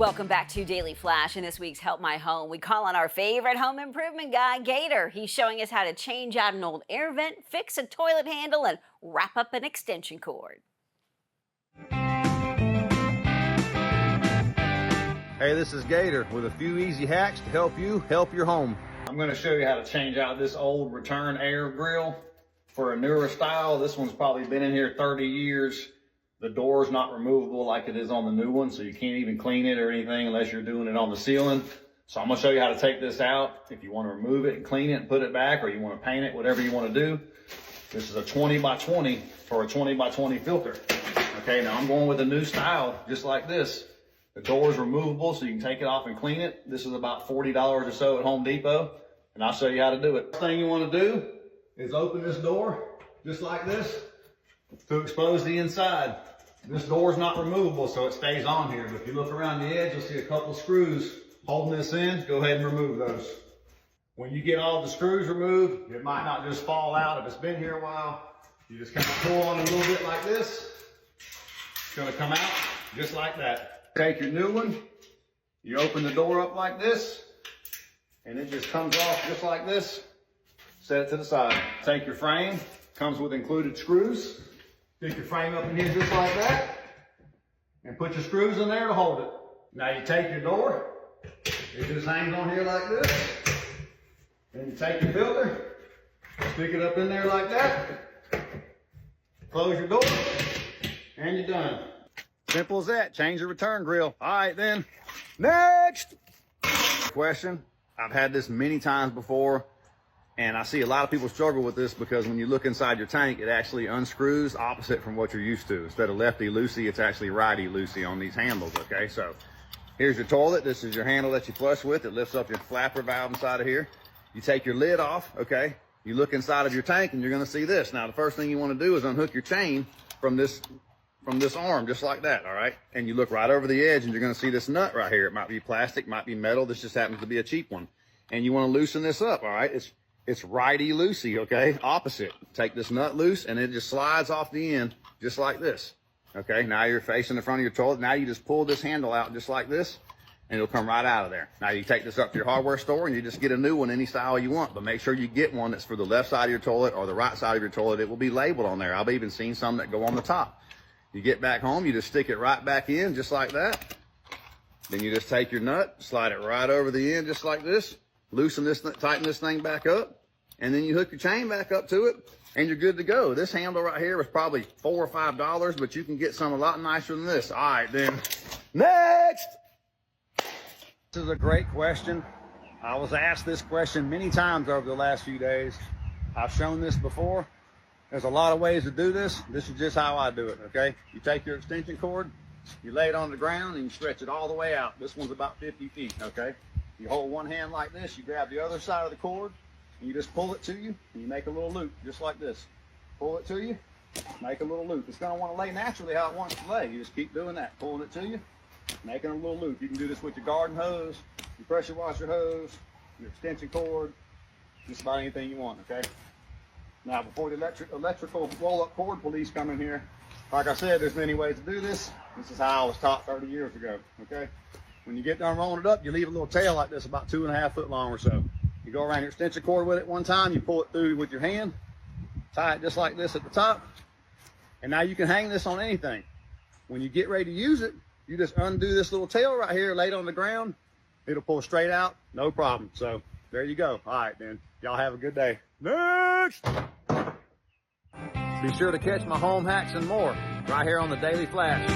Welcome back to Daily Flash. In this week's Help My Home, we call on our favorite home improvement guy, JMG8tor. He's showing us how to change out an old air vent, fix a toilet handle, and wrap up an extension cord. Hey, this is JMG8tor with a few easy hacks to help you help your home. I'm going to show you how to change out this old return air grill for a newer style. This one's probably been in here 30 years. The door's not removable like it is on the new one, so you can't even clean it or anything unless you're doing it on the ceiling. So I'm going to show you how to take this out. If you want to remove it and clean it and put it back, or you want to paint it, whatever you want to do. This is a 20 by 20 for a 20 by 20 filter. Okay, now I'm going with a new style, just like this. The door is removable, so you can take it off and clean it. This is about $40 or so at Home Depot, and I'll show you how to do it. First thing you want to do is open this door, just like this, to expose the inside. This door is not removable, so it stays on here. But if you look around the edge, you'll see a couple of screws holding this in. Go ahead and remove those. When you get all the screws removed, it might not just fall out. If it's been here a while, you just kind of pull on a little bit like this. It's going to come out just like that. Take your new one, you open the door up like this, and it just comes off just like this. Set it to the side. Take your frame, comes with included screws. Stick your frame up in here just like that, and put your screws in there to hold it. Now you take your door, it just hangs on here like this. Then you take your filter, stick it up in there like that, close your door, and you're done. Simple as that. Change your return grill. All right then. Next question. I've had this many times before, and I see a lot of people struggle with this because when you look inside your tank, it actually unscrews opposite from what you're used to. Instead of lefty-loosey, it's actually righty-loosey on these handles, okay? So here's your toilet. This is your handle that you flush with. It lifts up your flapper valve inside of here. You take your lid off, okay? You look inside of your tank and you're gonna see this. Now, the first thing you wanna do is unhook your chain from this arm, just like that, all right? And you look right over the edge and you're gonna see this nut right here. It might be plastic, might be metal. This just happens to be a cheap one. And you wanna loosen this up, all right? It's righty-loosey, okay? Opposite. Take this nut loose and it just slides off the end, just like this. Okay, now you're facing the front of your toilet. Now you just pull this handle out just like this, and it'll come right out of there. Now you take this up to your hardware store and you just get a new one, any style you want, but make sure you get one that's for the left side of your toilet or the right side of your toilet. It will be labeled on there. I've even seen some that go on the top. You get back home, you just stick it right back in, just like that. Then you just take your nut, slide it right over the end, just like this. Loosen this, tighten this thing back up, and then you hook your chain back up to it, and you're good to go. This handle right here was probably $4 or $5, but you can get some a lot nicer than this. All right, then. Next! This is a great question. I was asked this question many times over the last few days. I've shown this before. There's a lot of ways to do this. This is just how I do it, okay? You take your extension cord, you lay it on the ground, and you stretch it all the way out. This one's about 50 feet, okay? You hold one hand like this, you grab the other side of the cord, and you just pull it to you, and you make a little loop, just like this. Pull it to you, make a little loop. It's gonna wanna lay naturally how it wants to lay. You just keep doing that, pulling it to you, making a little loop. You can do this with your garden hose, your pressure washer hose, your extension cord, just about anything you want, okay? Now, before the electrical roll-up cord police come in here, like I said, there's many ways to do this. This is how I was taught 30 years ago, okay? When you get done rolling it up, you leave a little tail like this, about 2.5 foot long or so. You go around your extension cord with it one time, you pull it through with your hand, tie it just like this at the top, and now you can hang this on anything. When you get ready to use it, you just undo this little tail right here, lay it on the ground, it'll pull straight out, no problem. So there you go. All right, then. Y'all have a good day. Next! Be sure to catch my home hacks and more right here on the Daily Flash.